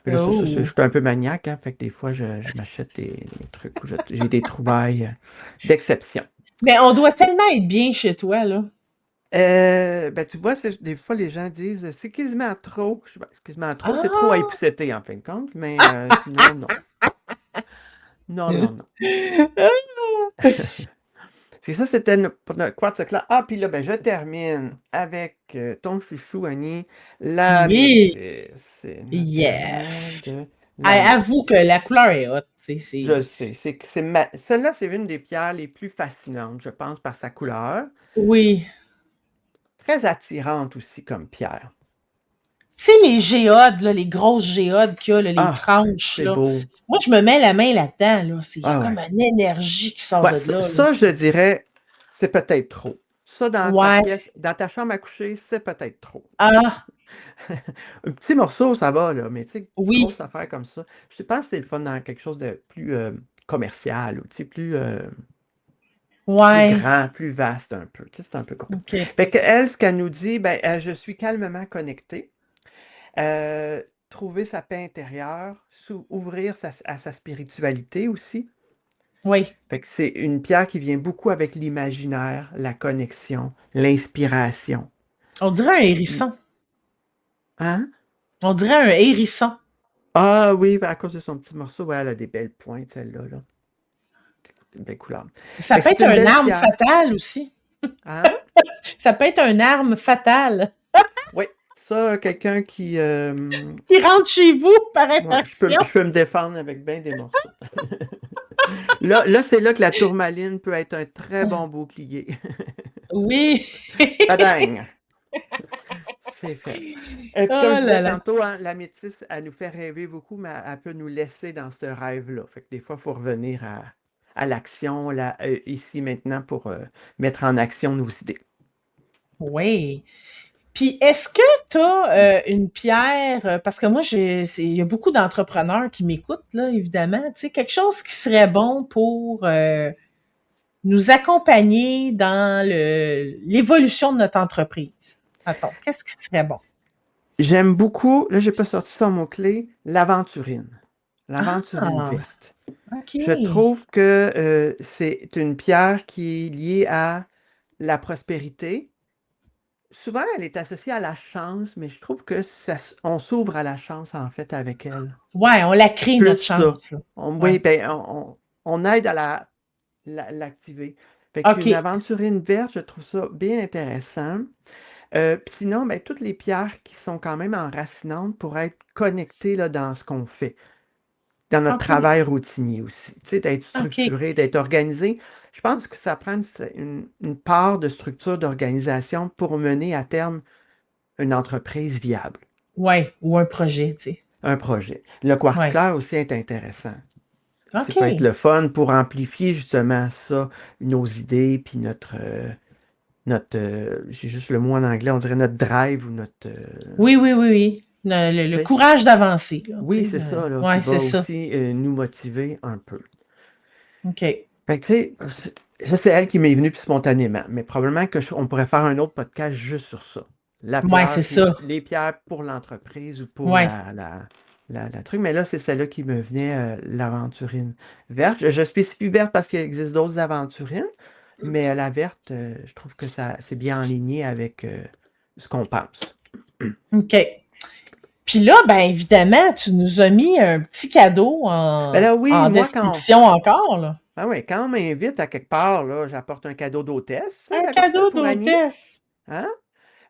Mais là, je Oh. suis un peu maniaque, hein, fait que des fois, je m'achète des trucs où j'ai des trouvailles d'exception. Mais on doit tellement être bien chez toi, là. Ben, tu vois, des fois, les gens disent c'est quasiment trop. Je sais pas, c'est quasiment trop, c'est trop à Ah! épousseter en fin de compte, mais sinon, non. Non, non, non. C'est ça, pour notre quartz clair. Ah, puis là, ben, je termine avec ton chouchou, Annie, la Oui, métisse. C'est notre diamant yes. de la Avoue que métisse. la couleur est hot, tu sais, Je le c'est... sais. Celle-là, c'est une des pierres les plus fascinantes, je pense, par sa couleur. Oui. Très attirante aussi comme pierre. Tu sais, les géodes, là, les grosses géodes qu'il y a, là, les Ah, tranches, c'est là. beau. Moi, je me mets la main là-dedans, là. Il y a Ah comme ouais. une énergie qui sort Ouais, de ça, là, là. ça, je dirais, c'est peut-être trop. Ça, dans ta Ouais. pièce, dans ta chambre à coucher, c'est peut-être trop. Ah, Un petit morceau, ça va, là, mais tu sais, oui. grosse affaire comme ça. Je pense que c'est le fun dans quelque chose de plus commercial, ou tu sais, plus Ouais. grand, plus vaste un peu. Tu sais, c'est un peu gros. OK. Fait que elle, ce qu'elle nous dit, ben, je suis calmement connectée. Euh, Trouver sa paix intérieure, ouvrir à sa spiritualité aussi. Oui. Fait que c'est une pierre qui vient beaucoup avec l'imaginaire, la connexion, l'inspiration. On dirait un Puis, hérisson. hein? On dirait un hérisson. Ah oui, à cause de son petit morceau, ouais, elle a des belles pointes, celle-là, là. Une belle couleur. Ça Fait que peut c'est être une une belle arme pierre. fatale aussi. Hein? Ça peut être une arme fatale Oui, ça, quelqu'un qui... qui rentre chez vous par ouais, infraction. je peux me défendre avec bien des morceaux. Là c'est là que la tourmaline peut être un très bon bouclier. Oui. Badang! C'est fait. Et puis comme Oh je là disais là. tantôt, hein, la métisse, elle nous fait rêver beaucoup, mais elle peut nous laisser dans ce rêve-là. Fait que des fois, il faut revenir à l'action, là, ici, maintenant, pour mettre en action nos idées. Oui. Puis est-ce que tu as une pierre, parce que moi, il y a beaucoup d'entrepreneurs qui m'écoutent, là, évidemment, tu sais, quelque chose qui serait bon pour nous accompagner dans l'évolution de notre entreprise. Attends, qu'est-ce qui serait bon? J'aime beaucoup, là, j'ai pas sorti son mot-clé, l'aventurine. L'aventurine Ah, verte. Je OK. trouve que c'est une pierre qui est liée à la prospérité. Souvent, elle est associée à la chance, mais je trouve que on s'ouvre à la chance, en fait, avec elle. Ouais, on la crée, Plus notre ça. chance. Oui, Ouais. ben, on aide à l'activer. Fait qu'une OK. aventurine verte, je trouve ça bien intéressant. Puis sinon, ben, toutes les pierres qui sont quand même enracinantes pour être connectées là, dans ce qu'on fait, dans notre OK. travail routinier aussi. Tu sais, d'être OK. structuré, d'être organisé. Je pense que ça prend une part de structure d'organisation pour mener à terme une entreprise viable, Ouais, ou un projet, tu sais. un projet. Le quartz Ouais. clair aussi est intéressant. Ça peut être OK. le fun pour amplifier justement ça, nos idées, puis j'ai juste le mot en anglais, on dirait notre drive ou notre, Oui, oui, oui, oui. Le tu sais, courage d'avancer, là, oui, tu sais. c'est ça, là, qui Ouais, va c'est ça. aussi nous motiver un peu. OK. Fait que, tu sais, ça, c'est elle qui m'est venue puis spontanément, mais probablement on pourrait faire un autre podcast juste sur ça. La Ouais, c'est pierre, ça. les pierres pour l'entreprise ou pour Ouais. la truc, mais là, c'est celle-là qui me venait, l'aventurine verte. Je spécifie verte parce qu'il existe d'autres aventurines, mais la verte, je trouve que ça, c'est bien en ligne avec ce qu'on pense. OK. Puis là, ben évidemment, tu nous as mis un petit cadeau Ben là, oui, en moi, description encore, là. ah ouais, quand on m'invite à quelque part, là, j'apporte un cadeau d'hôtesse, hein, Un d'habitude, cadeau pour Annie. d'hôtesse. Hein?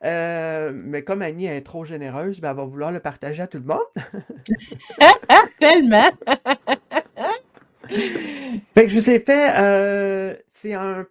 Mais comme Annie est trop généreuse, ben, elle va vouloir le partager à tout le monde. Ah, tellement! Fait que je vous ai fait, c'est un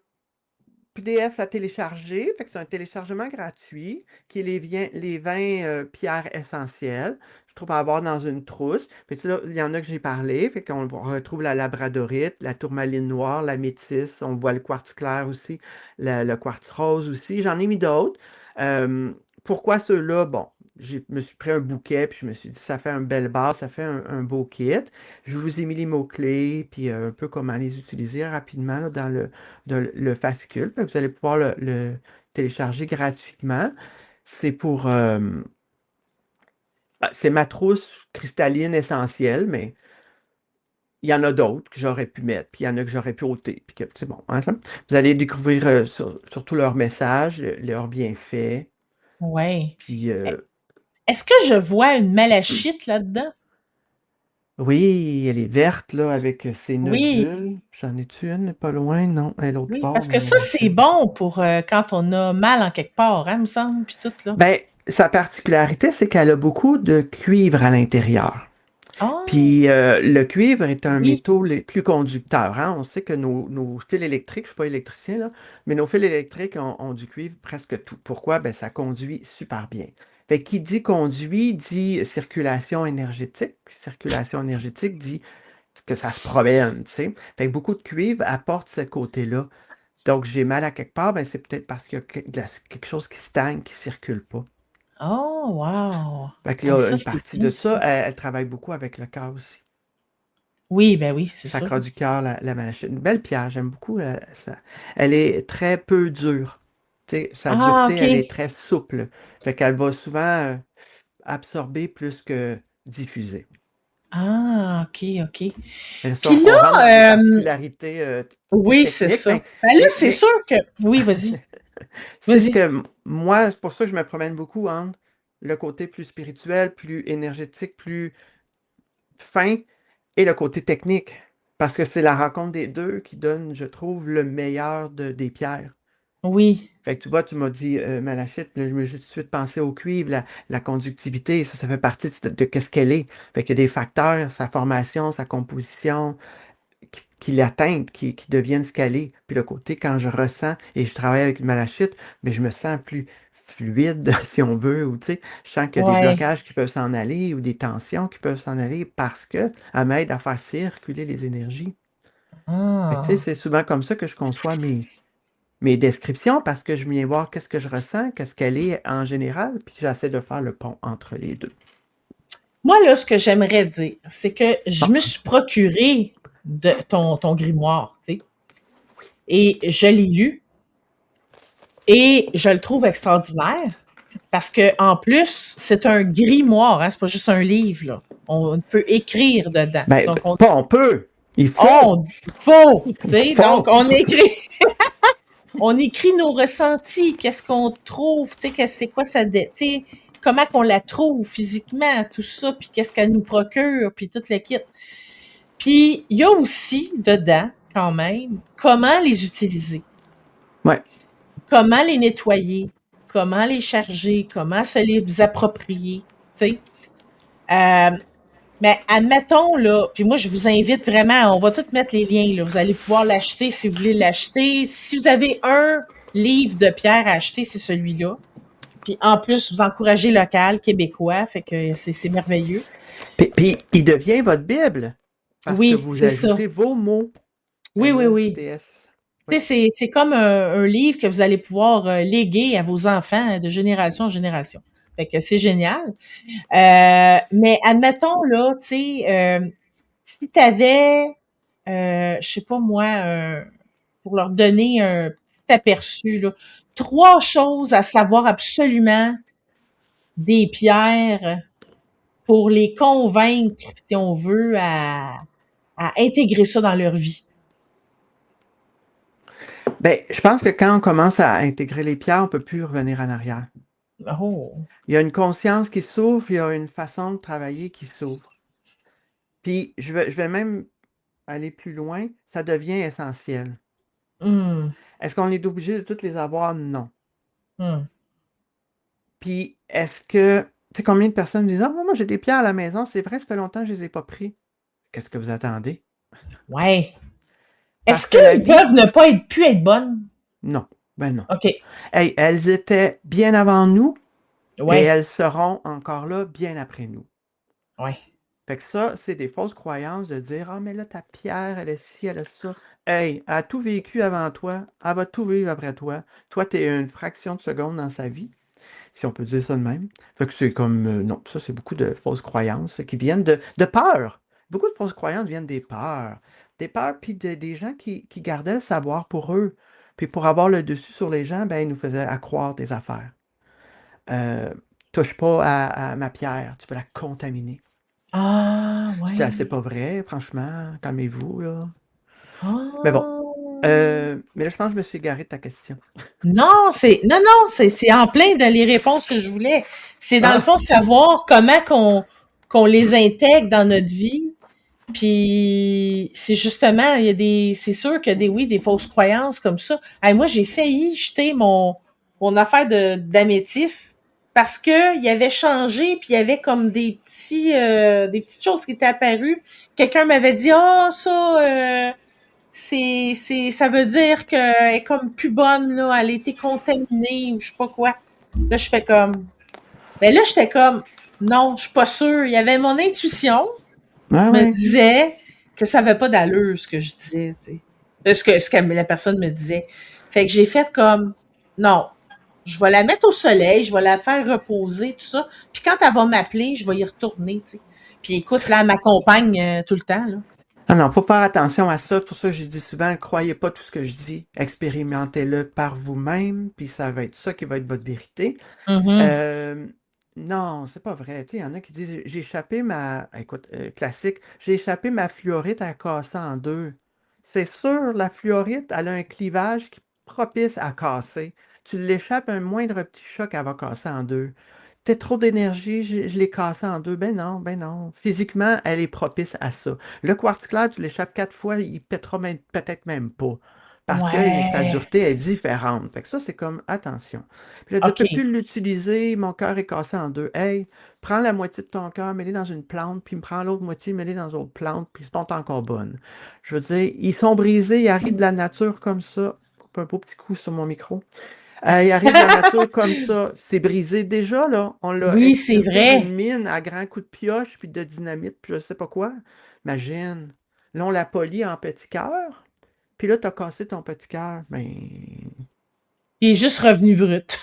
PDF à télécharger, fait que c'est un téléchargement gratuit, qui est les 20 pierres essentielles. Je trouve à avoir dans une trousse. Fait que là, il y en a que j'ai parlé, fait qu'on retrouve la labradorite, la tourmaline noire, la métisse, on voit le quartz clair aussi, le quartz rose aussi. J'en ai mis d'autres. Euh, Pourquoi ceux-là? Bon, je me suis pris un bouquet, puis je me suis dit, ça fait un bel base, ça fait un beau kit. Je vous ai mis les mots-clés, puis un peu comment les utiliser rapidement là, dans le fascicule. Puis vous allez pouvoir le télécharger gratuitement. C'est pour... c'est ma trousse cristalline essentielle, mais il y en a d'autres que j'aurais pu mettre, puis il y en a que j'aurais pu ôter. Puis c'est bon. Hein, ça. Vous allez découvrir surtout leurs messages, leurs bienfaits. Ouais. Puis Est-ce que je vois une malachite là-dedans? Oui, elle est verte, là, avec ses Oui, nodules. J'en ai-tu une pas loin? Non, elle est l'autre oui, bord, parce que mais ça, elle est c'est verte. bon pour quand on a mal en quelque part, hein, me semble, puis tout, là. Ben, sa particularité, c'est qu'elle a beaucoup de cuivre à l'intérieur. Ah, Puis le cuivre est un oui. métaux les plus conducteurs, hein. On sait que nos fils électriques, je ne suis pas électricien, là, mais nos fils électriques ont du cuivre presque tout. Pourquoi? Ben, ça conduit super bien. Fait que qui dit conduit dit circulation énergétique. Circulation énergétique dit que ça se promène, tu sais. Fait que beaucoup de cuivre apporte ce côté-là. Donc, j'ai mal à quelque part, ben, c'est peut-être parce qu'il y a quelque chose qui stagne, qui ne circule pas. Oh, wow. Fait qu'il y Hey, a ça, une c'est partie bien, de ça. ça. Elle travaille beaucoup avec le cœur aussi. Oui, ben oui, c'est sûr. Chakra du cœur, la machine. Une belle pierre, j'aime beaucoup ça. Elle est très peu dure. Tu sais, sa Ah, dureté, OK. elle est très souple. Fait qu'elle va souvent absorber plus que diffuser. Ah, OK, OK. Et ça, Puis on rentre dans des là, particularités plus oui, c'est techniques, ça. Ben là, c'est mais sûr que... Oui, vas-y. c'est ce Vas-y. que moi, c'est pour ça que je me promène beaucoup entre le côté plus spirituel, plus énergétique, plus fin et le côté technique. Parce que c'est la rencontre des deux qui donne, je trouve, le meilleur des pierres. Oui. Fait que tu vois, tu m'as dit malachite, là, je me suis tout de suite pensé au cuivre, la conductivité, ça fait partie de qu'est-ce qu'elle est. Fait qu'il y a des facteurs, sa formation, sa composition, qui l'atteignent, qui deviennent ce qu'elle est. Puis le côté, quand je ressens et je travaille avec une malachite, mais je me sens plus fluide, si on veut, ou tu sais, je sens qu'il y a des Ouais. blocages qui peuvent s'en aller ou des tensions qui peuvent s'en aller parce que elle m'aide à faire circuler les énergies. Fait que, tu sais, Ah. c'est souvent comme ça que je conçois mes descriptions parce que je viens voir qu'est-ce que je ressens, qu'est-ce qu'elle est en général, puis j'essaie de faire le pont entre les deux. Moi, là, ce que j'aimerais dire, c'est que je Bon, me suis procuré ton grimoire, tu sais, et je l'ai lu, et je le trouve extraordinaire, parce que en plus, c'est un grimoire, hein, c'est pas juste un livre, là. On peut écrire dedans. ben, Donc, pas on peut, il faut, faut, tu sais, donc faut. on écrit nos ressentis, qu'est-ce qu'on trouve, tu sais, c'est quoi ça, tu sais, comment qu'on la trouve physiquement, tout ça, puis qu'est-ce qu'elle nous procure, puis tout le kit. Puis, il y a aussi dedans, quand même, comment les utiliser, Ouais. comment les nettoyer, comment les charger, comment se les approprier, tu sais. Euh, mais admettons, là, puis moi, je vous invite vraiment, on va tous mettre les liens, là. Vous allez pouvoir l'acheter si vous voulez l'acheter. Si vous avez un livre de pierre à acheter, c'est celui-là. Puis en plus, vous encouragez local, québécois, fait que c'est merveilleux. Puis il devient votre Bible parce que Oui, vous c'est ça. ajoutez vos mots. Oui, oui, oui. MOTS. Tu Oui. sais, c'est comme un livre que vous allez pouvoir léguer à vos enfants de génération en génération. Fait que c'est génial. Mais admettons, là, tu sais, si tu avais, je sais pas moi, pour leur donner un petit aperçu, là, 3 choses à savoir absolument des pierres pour les convaincre, si on veut, à intégrer ça dans leur vie. Ben, je pense que quand on commence à intégrer les pierres, on ne peut plus revenir en arrière. Oh. Il y a une conscience qui s'ouvre, il y a une façon de travailler qui s'ouvre. Puis je vais même aller plus loin, ça devient essentiel. Hum, Est-ce qu'on est obligé de toutes les avoir? Non. hum. Puis est-ce que, tu sais, combien de personnes disent, ah, moi j'ai des pierres à la maison, c'est vrai, ça fait longtemps que je les ai pas pris. Qu'est-ce que vous attendez? Ouais. Est-ce Parce que la qu'ils vie, peuvent ne pas être, plus être bonnes? non. Ben non. OK. Hey, elles étaient bien avant nous et Ouais. elles seront encore là bien après nous. Ouais. Fait que ça, c'est des fausses croyances de dire, ah, mais là, ta pierre, elle est ci, elle est ça. Hey, elle a tout vécu avant toi, elle va tout vivre après toi. Toi, tu es une fraction de seconde dans sa vie, si on peut dire ça de même. Fait que c'est comme, non, ça, c'est beaucoup de fausses croyances qui viennent de peur. Beaucoup de fausses croyances viennent des peurs. Des peurs, puis des gens qui gardaient le savoir pour eux. Puis pour avoir le dessus sur les gens, ben, ils nous faisaient accroire des affaires. Euh, touche pas à ma pierre, tu peux la contaminer. Ah, Je dis, ah, c'est ouais. pas vrai, franchement, calmez-vous, là. Mais bon, Ah. mais là, je pense que je me suis égaré de ta question. Non, non, c'est en plein dans les réponses que je voulais. C'est dans le Ah! fond savoir comment qu'on les intègre dans notre vie. Puis c'est justement, c'est sûr qu'il y a des fausses croyances comme ça. Hey, moi, j'ai failli jeter mon affaire d'améthyste parce que il avait changé, puis il y avait comme des petites choses qui étaient apparues. Quelqu'un m'avait dit, ça, ça veut dire qu'elle est comme plus bonne, là, elle a été contaminée ou je sais pas quoi. Là, je fais comme, ben là, j'étais comme, non, je suis pas sûre. Il y avait mon intuition Ah me ouais. disait que ça n'avait pas d'allure, ce que je disais, tu sais. Ce que la personne me disait. Fait que j'ai fait comme, non, je vais la mettre au soleil, je vais la faire reposer, tout ça. Puis quand elle va m'appeler, je vais y retourner, tu sais. Puis écoute, là, elle m'accompagne tout le temps, là. Ah non, faut faire attention à ça. Pour ça, je dis souvent, ne croyez pas tout ce que je dis. Expérimentez-le par vous-même, puis ça va être ça qui va être votre vérité. Mhm. Euh, non, c'est pas vrai. Tu sais, il y en a qui disent, j'ai échappé ma... Écoute, classique, j'ai échappé ma fluorite à casser en deux. C'est sûr, la fluorite, elle a un clivage qui est propice à casser. Tu l'échappes un moindre petit choc, elle va casser en deux. C'était trop d'énergie, je l'ai cassé en deux. Ben non, ben non. Physiquement, elle est propice à ça. Le quartz clair, tu l'échappes 4 fois, il pètera peut-être même pas. Parce que sa Ouais. dureté est différente. Fait que ça, c'est comme attention. Puis là, dire, OK. peux plus l'utiliser, mon cœur est cassé en deux. Hey, prends la moitié de ton cœur, mets-les dans une plante, puis me prends l'autre moitié, mets-les dans une autre plante, puis ils sont encore bonnes. Je veux dire, ils sont brisés, ils arrivent de la nature comme ça. Un beau petit coup sur mon micro. Il arrive de la nature comme ça, c'est brisé déjà, là. On l'a Oui, c'est extirpé d'une vrai. mine à grands coups de pioche, puis de dynamite, puis je sais pas quoi. Imagine. Là, on l'a poli en petit cœur, puis là, t'as cassé ton petit cœur. Ben, Il est juste revenu brut.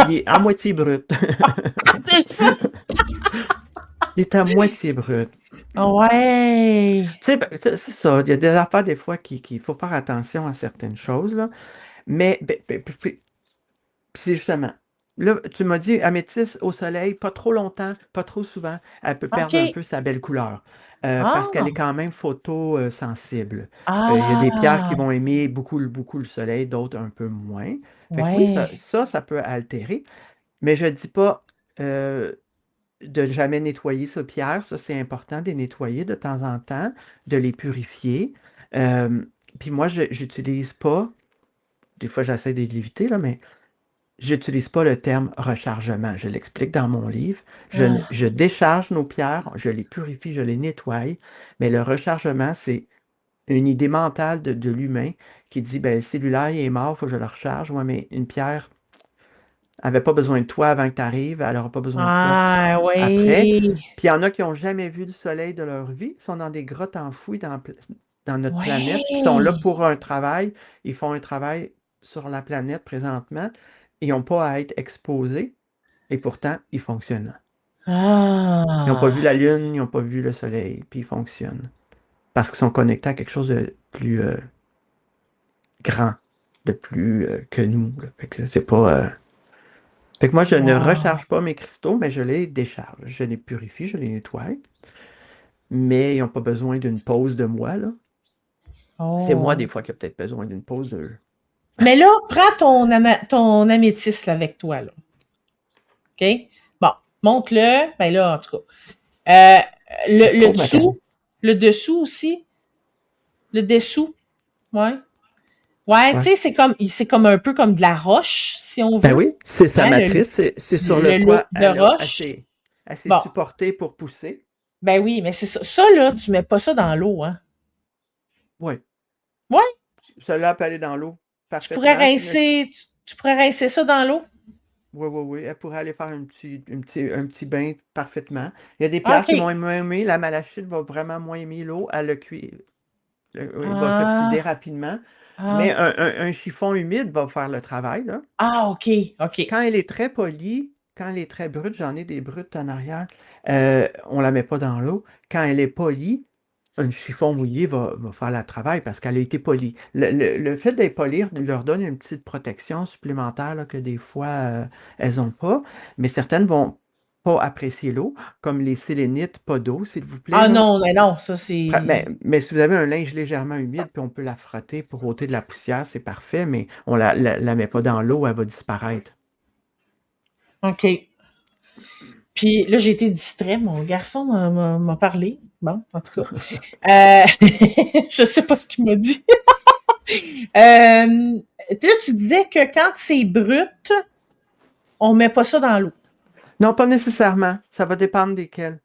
il est à moitié brut. C'est ça. Il est à moitié brut. Ouais. Tu sais, ben, c'est ça. Il y a des affaires, des fois, qu'il faut faire attention à certaines choses, là. Mais, puis c'est justement, là, tu m'as dit améthyste au soleil, pas trop longtemps, pas trop souvent, elle peut perdre un OK. peu sa belle couleur. Parce qu'elle Ah. est quand même photo-sensible. Il y a des pierres qui Ah. vont aimer beaucoup, beaucoup le soleil, d'autres un peu moins. Fait que oui, Ouais. ça peut altérer. Mais je ne dis pas de jamais nettoyer ces pierres. Ça, c'est important de les nettoyer de temps en temps, de les purifier. Euh, Puis moi, je n'utilise pas, des fois j'essaie de l'éviter, là, mais j'utilise pas le terme rechargement. Je l'explique dans mon livre. Ah. Je décharge nos pierres, je les purifie, je les nettoie. Mais le rechargement, c'est une idée mentale de l'humain qui dit, ben, le cellulaire, il est mort, il faut que je le recharge. Ouais, mais une pierre n'avait pas besoin de toi avant que tu arrives, elle n'aura pas besoin de toi Ah, après. oui. Puis il y en a qui n'ont jamais vu le soleil de leur vie, ils sont dans des grottes enfouies dans notre planète, puis ils sont là Ouais. pour un travail. Ils font un travail sur la planète présentement. Ils n'ont pas à être exposés. Et pourtant, ils fonctionnent. Ils n'ont pas vu Ah. la Lune, ils n'ont pas vu le Soleil, puis ils fonctionnent. Parce qu'ils sont connectés à quelque chose de plus grand, de plus que nous. Là. Fait que c'est pas. Fait que moi, je ne Wow. recharge pas mes cristaux, mais je les décharge. Je les purifie, je les nettoie. Mais ils n'ont pas besoin d'une pause de moi, là. C'est moi, des Oh. fois, qui a peut-être besoin d'une pause de. Mais là, prends ton améthyste là, avec toi, là. OK? Bon, monte-le. Ben là, en tout cas. Euh, C'est le trop matériel. dessous. Le dessous aussi. Le dessous. Ouais. Ouais, tu Ouais. sais, c'est comme un peu comme de la roche, si on Ben veut. oui, c'est sa Hein, matrice, c'est sur le le lot quoi de roche. elle s'est Bon. supportée pour pousser. Ben oui, mais c'est ça. Ça, là, tu mets pas ça dans l'eau, hein. Oui. Ouais, Celle-là peut aller dans l'eau tu pourrais parfaitement. rincer, tu pourrais rincer ça dans l'eau. Oui, oui, oui. Elle pourrait aller faire un petit bain parfaitement. Il y a des Ah, pierres qui OK. vont moins aimer. La malachite va vraiment moins aimer l'eau. Elle le cuit. Il va s'oxyder Ah, rapidement. Mais ah, un chiffon humide va faire le travail, là. ah, OK, OK. Quand elle est très polie, quand elle est très brute, j'en ai des brutes en arrière, on la met pas dans l'eau. Quand elle est polie, un chiffon mouillé va faire le travail parce qu'elle a été polie. Le fait d'être polie leur donne une petite protection supplémentaire là, que des fois elles n'ont pas, mais certaines vont pas apprécier l'eau, comme les sélénites, pas d'eau, s'il vous plaît. Ah Là. non, mais non, ça c'est. Mais si vous avez un linge légèrement humide, puis on peut la frotter pour ôter de la poussière, c'est parfait, mais on la met pas dans l'eau, elle va disparaître. OK. Puis là, j'ai été distrait, mon garçon m'a parlé. Bon, en tout cas. Je sais pas ce qu'il m'a dit. Là, tu disais que quand c'est brut, on met pas ça dans l'eau. Non, pas nécessairement. Ça va dépendre desquels.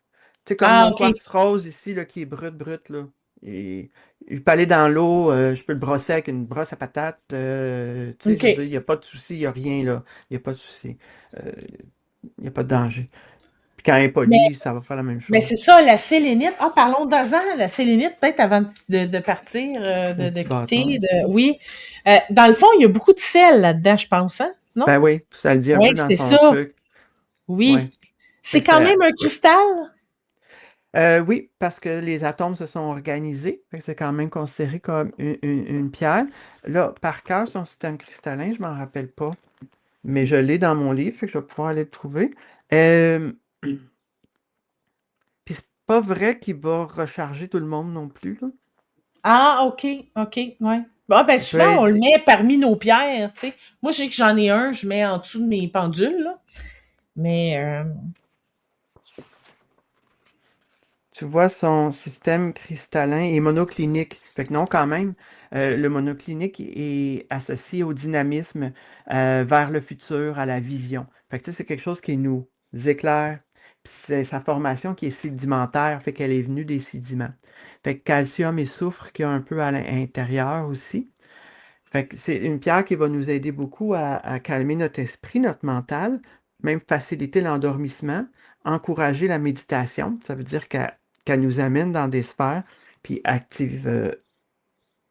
Tu sais, comme Ah, mon OK. quartz rose ici, là, qui est brut, là. Et il peut aller dans l'eau, je peux le brosser avec une brosse à patates. Tu sais, je veux dire, OK. il n'y a pas de souci, il n'y a rien, là. Il n'y a pas de souci. Euh, il n'y a pas de danger. Puis quand elle est Mais, polie, ça va faire la même mais chose. c'est ça, la sélénite. Ah, parlons d'azan, la sélénite, peut-être avant de partir, Un de petit bâton quitter. ici. Oui. Dans le fond, il y a beaucoup de sel là-dedans, je pense, hein? Non? Ben oui, ça le dit un Oui, peu dans c'est son ça. truc. Oui. Ouais. Fait C'est que quand même un cristal? oui, parce que les atomes se sont organisés. Fait que c'est quand même considéré comme une pierre. Là, par cœur, son système cristallin, je m'en rappelle pas. Mais je l'ai dans mon livre, fait que je vais pouvoir aller le trouver. Euh, Puis c'est pas vrai qu'il va recharger tout le monde non plus, là. Ah, OK, OK, ouais. Bon, ben Il peut souvent, on le aider. met parmi nos pierres, tu sais. Moi, je sais que j'en ai un, je mets en dessous de mes pendules, là. Mais, Tu vois, son système cristallin est monoclinique. Fait que non, quand même, le monoclinique est associé au dynamisme, vers le futur, à la vision. Fait que tu sais, c'est quelque chose qui nous éclaire. Puis c'est sa formation qui est sédimentaire, fait qu'elle est venue des sédiments. Fait que calcium et soufre qu'il y a un peu à l'intérieur aussi. Fait que c'est une pierre qui va nous aider beaucoup à calmer notre esprit, notre mental, même faciliter l'endormissement, encourager la méditation. Ça veut dire qu'elle nous amène dans des sphères, puis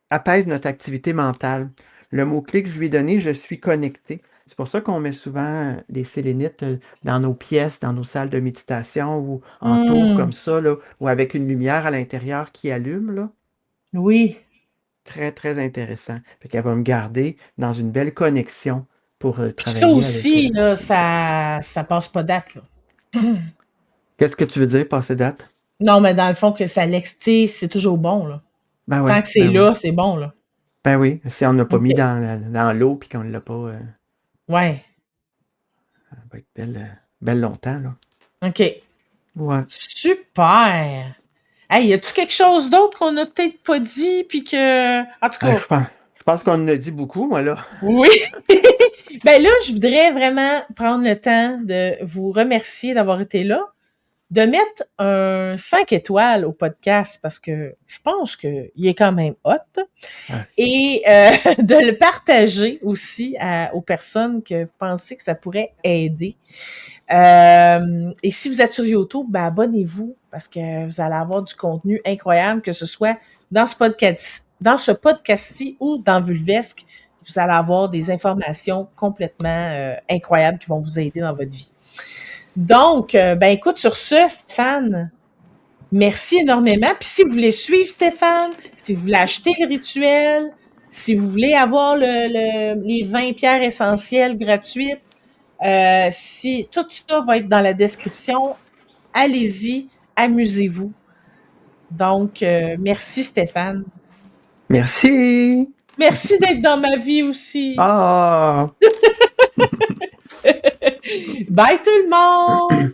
apaise notre activité mentale. Le mot-clé que je lui ai donné, je suis connecté. C'est pour ça qu'on met souvent les sélénites dans nos pièces, dans nos salles de méditation ou en tour comme hmm, ça, là, ou avec une lumière à l'intérieur qui allume, là. oui. Très, très intéressant. Fait qu'elle va me garder dans une belle connexion pour Puis ça travailler avec. aussi, là, ça passe pas date, là. Qu'est-ce que tu veux dire, passer date? Non, mais dans le fond, que ça tu sais, c'est toujours bon, là. Ben Tant oui, que c'est ben oui. là, c'est bon, là. Ben oui, si on n'a pas mis OK. dans l'eau puis qu'on ne l'a pas, Ouais. elle va être belle, belle longtemps, là. OK. Ouais. Super! Hey, y a-tu quelque chose d'autre qu'on a peut-être pas dit, puis que... En tout Ah, cas, je pense qu'on en a dit beaucoup, moi, là. oui! Ben là, je voudrais vraiment prendre le temps de vous remercier d'avoir été là, de mettre un 5 étoiles au podcast parce que je pense qu'il est quand même hot Ouais. et de le partager aussi aux personnes que vous pensez que ça pourrait aider. Et si vous êtes sur YouTube, ben abonnez-vous parce que vous allez avoir du contenu incroyable, que ce soit dans ce podcast-ci ou dans Vulvesque. Vous allez avoir des informations complètement incroyables qui vont vous aider dans votre vie. Donc, ben écoute, sur ce, Stéphane, merci énormément. Puis si vous voulez suivre Stéphane, si vous voulez acheter le rituel, si vous voulez avoir les 20 pierres essentielles gratuites, si tout ça va être dans la description, allez-y, amusez-vous. Donc, merci Stéphane. Merci! Merci d'être dans ma vie aussi. Ah! Bye tout le monde!